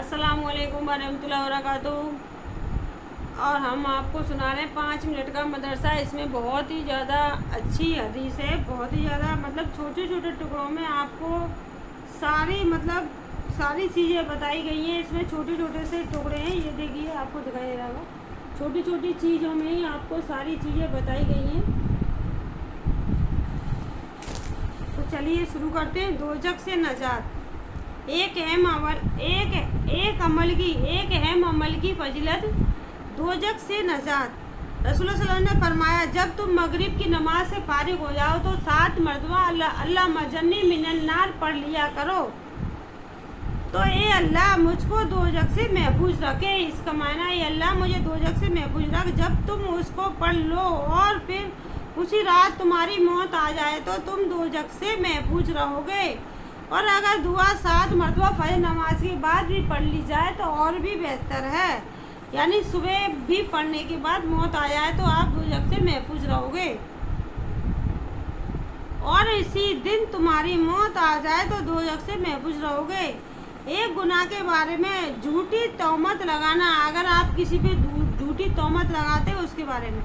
अस्सलाम वालेकुम वरहमतुल्लाहि वबरकातुहू। और हम आपको सुना रहे हैं 5 मिनट का मदरसा। इसमें बहुत ही ज़्यादा अच्छी हदीस है, बहुत ही ज़्यादा छोटे छोटे टुकड़ों में आपको सारी चीज़ें बताई गई हैं। इसमें छोटे छोटे से टुकड़े हैं, ये देखिए आपको दिखाई दे रहा होगा। छोटी छोटी चीज़ों में ही आपको सारी चीज़ें बताई गई हैं। तो चलिए शुरू करते हैं। दोजख से नजात। एक अहम अमल की फजीलत, दोजख से नजात। रसूलुल्लाह सल्लल्लाहु अलैहि वसल्लम ने फरमाया, जब तुम मगरिब की नमाज से फारिग हो जाओ तो 7 मरतबा अल्लाह मजन्नी मिनल नार पढ़ लिया करो। तो ए अल्लाह मुझको दोजख से महफूज रखे। इसका मायना है, अल्लाह मुझे दोजख से महफूज रख। जब तुम उसको पढ़ लो और फिर उसी रात तुम्हारी मौत आ जाए तो तुम दोजख से महफूज रहोगे। और अगर दुआ 7 मरतबा फजर नमाज के बाद भी पढ़ ली जाए तो और भी बेहतर है। यानी सुबह भी पढ़ने के बाद मौत आ जाए तो आप दोजख से महफूज रहोगे। और इसी दिन तुम्हारी मौत आ जाए तो दोजख से महफूज रहोगे। एक गुनाह के बारे में झूठी तोहमत लगाना। अगर आप किसी पे झूठी तोहमत लगाते हैं उसके बारे में,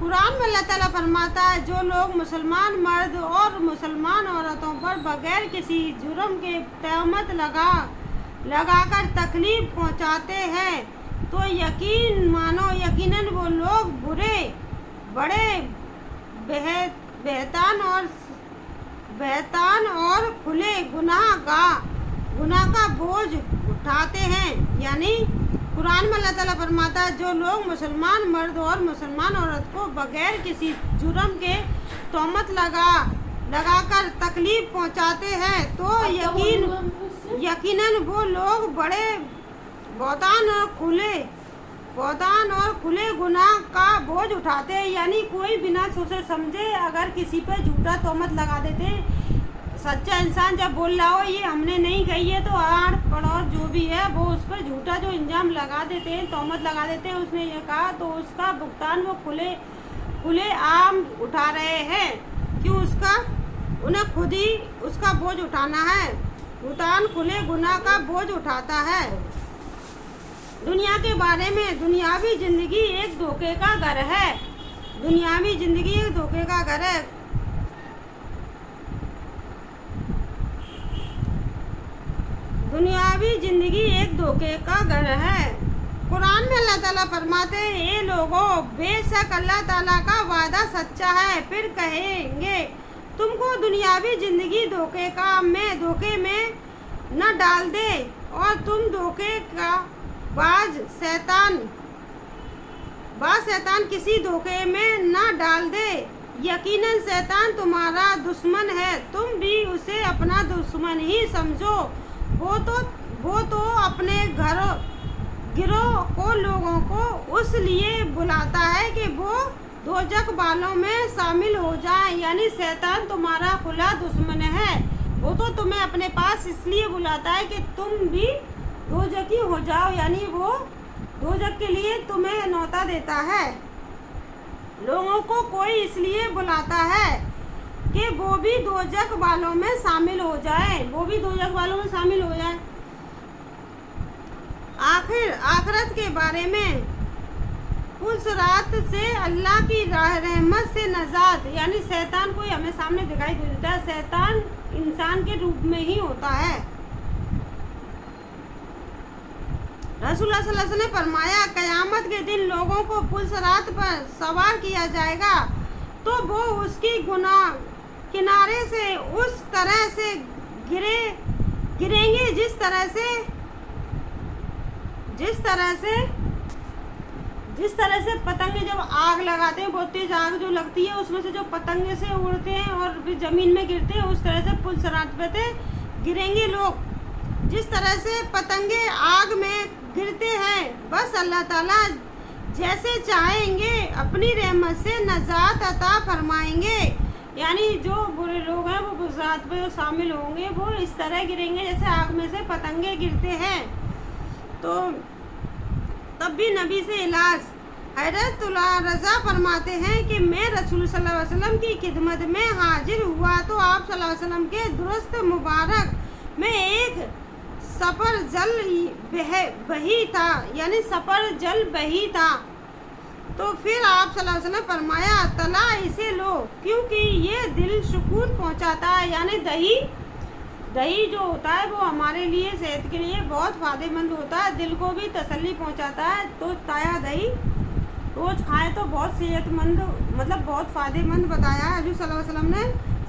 कुरान में अल्लाह ताला फरमाता है, जो लोग मुसलमान मर्द और मुसलमान औरतों पर बगैर किसी जुर्म के तहमत लगाकर तकलीफ पहुंचाते हैं तो यकीनन वो लोग बुरे बड़े बेहतान और खुले गुनाह का बोझ उठाते हैं। यानी कुरान में अल्लाह ताला फरमाता है, जो लोग मुसलमान मर्द और मुसलमान औरत को बगैर किसी जुर्म के तोहमत लगाकर तकलीफ पहुंचाते हैं तो यकीनन वो लोग बड़े बहुतान और खुले गुनाह का बोझ उठाते हैं। यानी कोई बिना सोचे समझे अगर किसी पे झूठा तोहमत लगा देते, सच्चा इंसान जब बोल रहा हो ये हमने नहीं कही है, तो आड़ पड़ोस जो भी है वो उस पर झूठा जो इंजाम लगा देते हैं, तोहमत लगा देते हैं, उसने ये कहा तो उसका भुगतान वो खुले आम उठा रहे हैं कि उन्हें खुद ही उसका बोझ उठाना है। भुगतान खुले गुनाह का बोझ उठाता है। दुनिया के बारे में, दुनियावी जिंदगी एक धोखे का घर है। दुनियावी जिंदगी एक धोखे का घर है। दुनियावी जिंदगी एक धोखे का घर है। कुरान में अल्लाह ताला फरमाते हैं, ये लोगों बेशक अल्लाह ताला का वादा सच्चा है। फिर कहेंगे, तुमको दुनियावी जिंदगी धोखे में न डाल दे और तुम धोखे का बाज शैतान किसी धोखे में न डाल दे। यकीनन शैतान तुम्हारा दुश्मन है, तुम भी उसे अपना दुश्मन ही समझो। वो तो अपने गिरोह को लोगों को उस लिए बुलाता है कि वो दोजख वालों में शामिल हो जाए। यानी शैतान तुम्हारा खुला दुश्मन है। वो तो तुम्हें अपने पास इसलिए बुलाता है कि तुम भी दोजखी हो जाओ। यानी वो दोजख के लिए तुम्हें न्योता देता है। लोगों को कोई इसलिए बुलाता है कि वो भी दोजख वालों में शामिल हो जाए। आखिरत के बारे में, पुलसरात से अल्लाह की रहमत से नजात। यानी शैतान कोई हमें सामने दिखाई दे देता है, शैतान इंसान के रूप में ही होता है। रसूलुल्लाह सल्लल्लाहु अलैहि वसल्लम ने फरमाया, कयामत के दिन लोगों को पुलसरात पर सवार किया जाएगा तो वो उसकी गुनाह किनारे से उस तरह से गिरेंगे जिस तरह से पतंगे जब आग लगाते हैं, बहुत तेज आग जो लगती है उसमें से जो पतंगे से उड़ते हैं और फिर जमीन में गिरते हैं, उस तरह से पुलसरात पे गिरेंगे लोग। जिस तरह से पतंगे आग में गिरते हैं, बस अल्लाह ताला जैसे चाहेंगे अपनी रहमत से नजात अता फरमाएंगे। यानी जो बुरे लोग हैं वो पुलसरात पे शामिल होंगे, वो इस तरह गिरेंगे जैसे आग में से पतंगे गिरते हैं। तो तब भी नबी से इलाज हज़रत रज़ा फरमाते हैं कि मैं रसूल सल्लल्लाहु अलैहि वसल्लम की खिदमत में हाजिर हुआ तो आप सल्लल्लाहु अलैहि वसल्लम के दुरुस्त मुबारक में एक सफर जल बही था, यानी सफर जल बही था। तो फिर आप सल्लल्लाहु अलैहि वसल्लम फरमाया तला इसे लो क्योंकि ये दिल सुकून पहुंचाता है, यानी दही जो होता है वो हमारे लिए सेहत के लिए बहुत फ़ायदेमंद होता है, दिल को भी तसल्ली पहुंचाता है। तो ताज़ा दही रोज़ खाएं तो बहुत सेहतमंद, मतलब बहुत फ़ायदेमंद बताया है हज़रत सल्लल्लाहु अलैहि वसल्लम ने।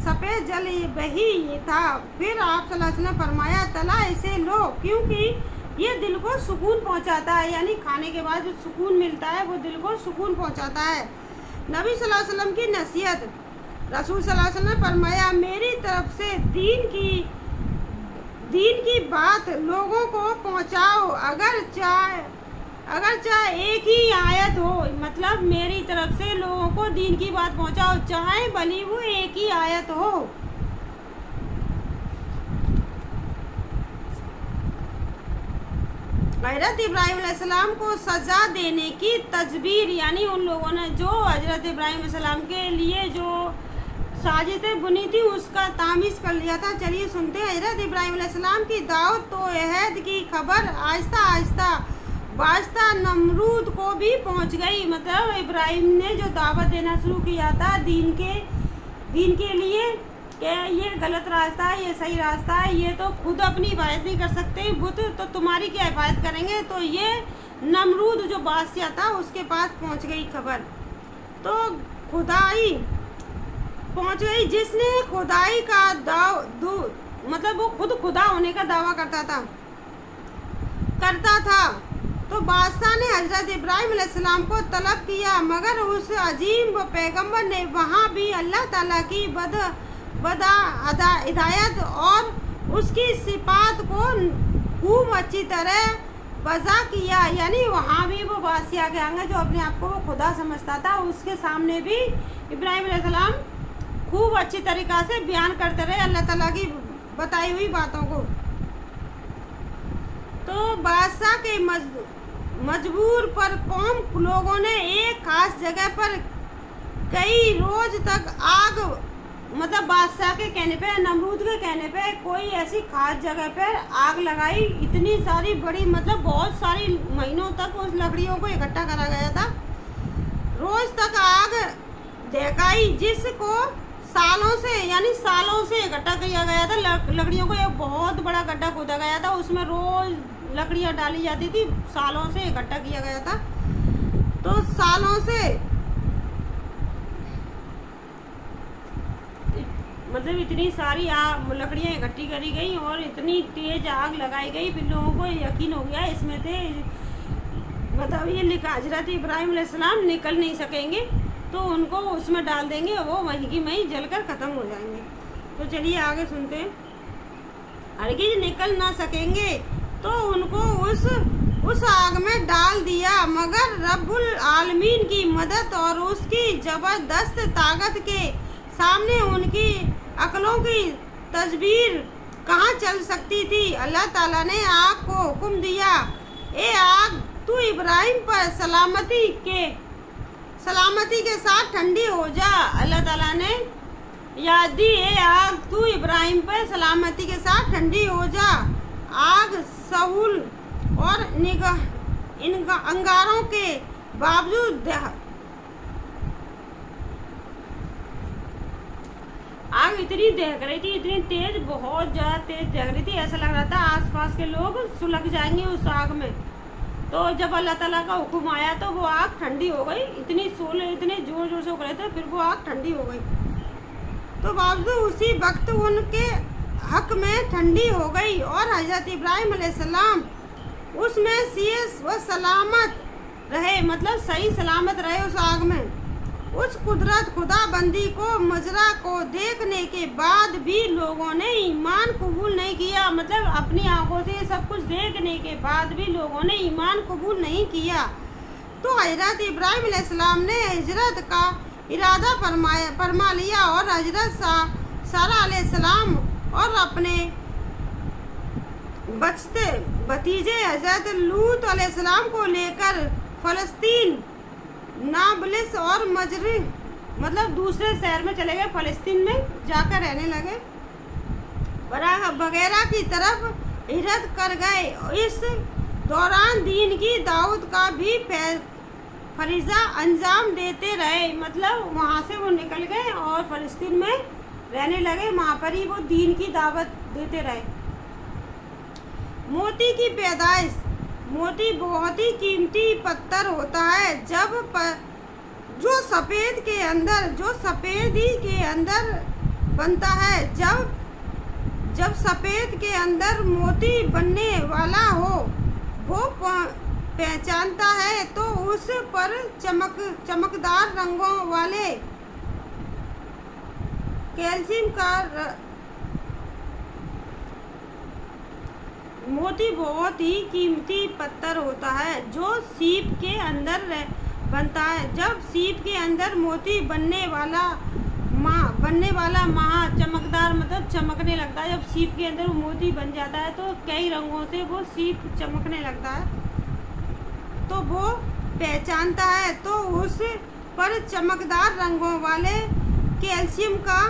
सफ़ेद जल बही था। फिर आप सल्लल्लाहु अलैहि वसल्लम फरमाया तला इसे लो क्योंकि ये दिल को सुकून पहुंचाता है, यानी खाने के बाद जो सुकून मिलता है वो दिल को सुकून पहुंचाता है। नबी सल्लल्लाहु अलैहि वसल्लम की नसीहत, रसूल सल्लल्लाहु अलैहि वसल्लम फरमाया मेरी तरफ से दीन की बात लोगों को पहुंचाओ, अगर चाहे एक ही आयत हो, मतलब मेरी तरफ से लोगों को दीन की बात पहुंचाओ, चाहे भली वो एक ही आयत हो। हज़रत इब्राहिम अलैहिस्सलाम को सजा देने की तजबीर, यानी उन लोगों ने जो हज़रत इब्राहिम अलैहिस्सलाम के लिए जो साजिशें बुनी थी उसका तामीज़ कर लिया था। चलिए सुनते हैं। हज़रत इब्राहिम अलैहिस्सलाम की दावत तो अहद की खबर आहिस्ता आहिस्ता वास्ता नमरूद को भी पहुंच गई। मतलब इब्राहिम ने जो दावत देना शुरू किया था दीन के लिए कि ये गलत रास्ता है, ये सही रास्ता है, ये तो खुद अपनी हिफाजत नहीं कर सकते बुत, तो तुम्हारी क्या हिफाजत करेंगे। तो ये नमरूद जो बादशाह था उसके पास पहुंच गई खबर, तो खुदाई पहुंच गई, जिसने खुदाई का मतलब वो खुद खुदा होने का दावा करता था। तो बादशाह ने हज़रत इब्राहिम अलैहिस्सलाम को तलब किया, मगर उस अजीम पैगंबर ने वहाँ भी अल्लाह ताला की हिदायत और उसकी सिफात को खूब अच्छी तरह वज़ा किया। यानी वहाँ भी वो बादशाह के आगे जो अपने आप को वो खुदा समझता था उसके सामने भी इब्राहिम अलैहिस्सलाम खूब अच्छी तरीक़ा से बयान करते रहे अल्लाह ताला की बताई हुई बातों को। तो बादशाह के मजबूर पर कौम लोगों ने एक खास जगह पर कई रोज तक आग, मतलब बादशाह के कहने पे, नमरूद के कहने पे कोई ऐसी खास जगह पर आग लगाई। इतनी सारी बड़ी, मतलब बहुत सारी महीनों तक उस लकड़ियों को इकट्ठा करा गया था, रोज तक आग देखाई, जिसको सालों से इकट्ठा किया गया था। लकड़ियों को एक बहुत बड़ा गड्ढा खोदा गया था, उसमें रोज लकड़ियां डाली जाती थी, सालों से इकट्ठा किया गया था। तो सालों से मतलब इतनी सारी लकड़ियां इकट्ठी करी गई और इतनी तेज आग लगाई गई, फिर लोगों को यकीन हो गया इसमें थे, मतलब ये लिखा हज़रत इब्राहिम अलैहिस्सलाम निकल नहीं सकेंगे, तो उनको उसमें डाल देंगे, वो वहीं की वहीं जलकर ख़त्म हो जाएंगे। तो चलिए आगे सुनते हैं। हरगिज़ निकल ना सकेंगे तो उनको उस आग में डाल दिया, मगर रब्बुल आलमीन की मदद और उसकी ज़बरदस्त ताकत के सामने उनकी अक्लों की तस्वीर कहाँ चल सकती थी। अल्लाह ताला ने आग को हुक्म दिया, ए आग तू इब्राहिम पर सलामती के साथ ठंडी हो जा। अल्लाह ताला ने याद दी, ए आग तू इब्राहिम पर सलामती के साथ ठंडी हो जा। आग सहूल और इन अंगारों के बावजूद आग इतनी दहक रही थी, इतनी तेज, बहुत ज़्यादा तेज दहक रही थी, ऐसा लग रहा था आसपास के लोग सुलग जाएंगे उस आग में। तो जब अल्लाह ताला का हुक्म आया तो वो आग ठंडी हो गई। इतनी शोले इतने ज़ोर ज़ोर से उग रहे थे, फिर वो आग ठंडी हो गई। तो बावजूद उसी वक्त उनके हक में ठंडी हो गई और हज़रत इब्राहिम अलैहिस्सलाम उसमें सीस व सलामत रहे, मतलब सही सलामत रहे उस आग में। उस कुदरत खुदाबंदी को मजरा को देखने के बाद भी लोगों ने ईमान कबूल नहीं किया, मतलब अपनी आंखों से सब कुछ देखने के बाद भी लोगों ने ईमान कबूल नहीं किया। तो हज़रत इब्राहिम अलैहिस्सलाम ने हिजरत का इरादा फरमा लिया और हज़रत सारा अलैहिस्सलाम और अपने बचते भतीजे हज़रत लूत अलैहिस्सलाम को लेकर फ़लस्तीन, नाबलिस और मजरी, मतलब दूसरे शहर में चले गए, फ़लस्तीन में जाकर रहने लगे। वगैरह की तरफ ہجرت کر گئے۔ اس دوران دین کی دعوت کا بھی فریضہ انجام دیتے رہے، مطلب وہاں سے وہ نکل گئے اور فلسطین میں رہنے لگے، وہاں پر ہی وہ دین کی دعوت دیتے رہے۔ موتی کی پیدائش۔ موتی بہت ہی قیمتی پتھر ہوتا ہے جو سفیدی کے اندر بنتا ہے۔ جب سفید کے اندر موتی بننے والا ہو وہ پہچانتا ہے تو اس پر چمکدار رنگوں والے کیلشیم کا موتی بہت ہی قیمتی پتھر ہوتا ہے جو سیپ کے اندر بنتا ہے۔ جب سیپ کے اندر موتی بننے والا ماہ چمکدار مطلب چمکنے لگتا ہے، جب سیپ کے اندر موتی بن جاتا ہے تو کئی رنگوں سے وہ سیپ چمکنے لگتا ہے تو وہ پہچانتا ہے تو اس پر چمکدار رنگوں والے کیلشیم کا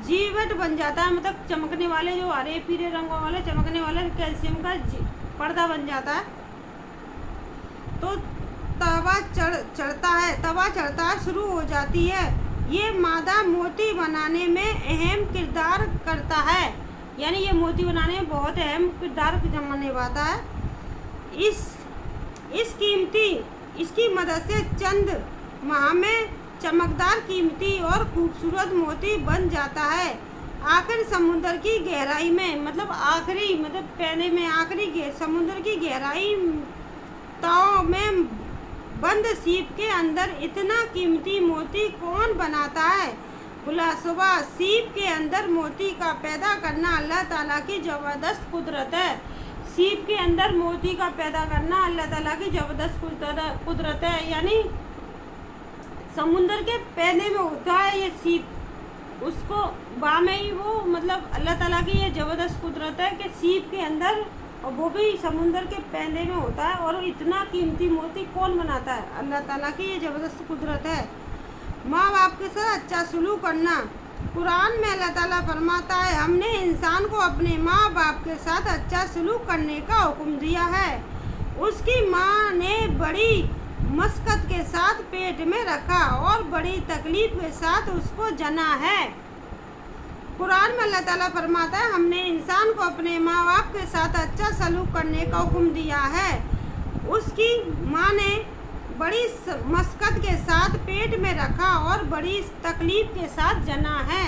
جیوٹ بن جاتا ہے، مطلب چمکنے والے جو ہرے پیلے رنگوں والے چمکنے والے کیلشیم کا پردہ بن جاتا ہے تو توا چڑھتا شروع ہو جاتی ہے۔ یہ مادہ موتی بنانے میں اہم کردار کرتا ہے، یعنی یہ موتی بنانے میں بہت اہم کردار نبھاتا ہے۔ اس کی مدد سے چند ماہ میں چمکدار قیمتی اور خوبصورت موتی بن جاتا ہے۔ آخر سمندر کی گہرائی میں سمندر کی گہرائی تہوں میں بند سیپ کے اندر اتنا قیمتی موتی کون بناتا ہے؟ بلا شبہ سیپ کے اندر موتی کا پیدا کرنا اللہ تعالیٰ کی زبردست قدرت ہے۔ سیپ کے اندر موتی کا پیدا کرنا اللہ تعالیٰ کی زبردست قدرت ہے، یعنی سمندر کے پہنے میں ہوتا ہے یہ سیپ، اس کو میں ہی وہ مطلب اللہ تعالیٰ کی یہ زبردست قدرت ہے کہ سیپ کے اندر، اور وہ بھی سمندر کے پہنے میں ہوتا ہے، اور اتنا قیمتی موتی کون بناتا ہے؟ اللہ تعالیٰ کی یہ زبردست قدرت ہے۔ ماں باپ کے ساتھ اچھا سلوک کرنا۔ قرآن میں اللہ تعالیٰ فرماتا ہے ہم نے انسان کو اپنے ماں باپ کے ساتھ اچھا سلوک کرنے کا حکم دیا ہے۔ اس کی ماں نے بڑی مشقت کے ساتھ پیٹ میں رکھا اور بڑی تکلیف کے ساتھ اس کو جنا ہے۔ قرآن میں اللہ تعالیٰ فرماتا ہے ہم نے انسان کو اپنے ماں باپ کے ساتھ اچھا سلوک کرنے کا حکم دیا ہے۔ اس کی ماں نے بڑی مشقت کے ساتھ پیٹ میں رکھا اور بڑی تکلیف کے ساتھ جنا ہے۔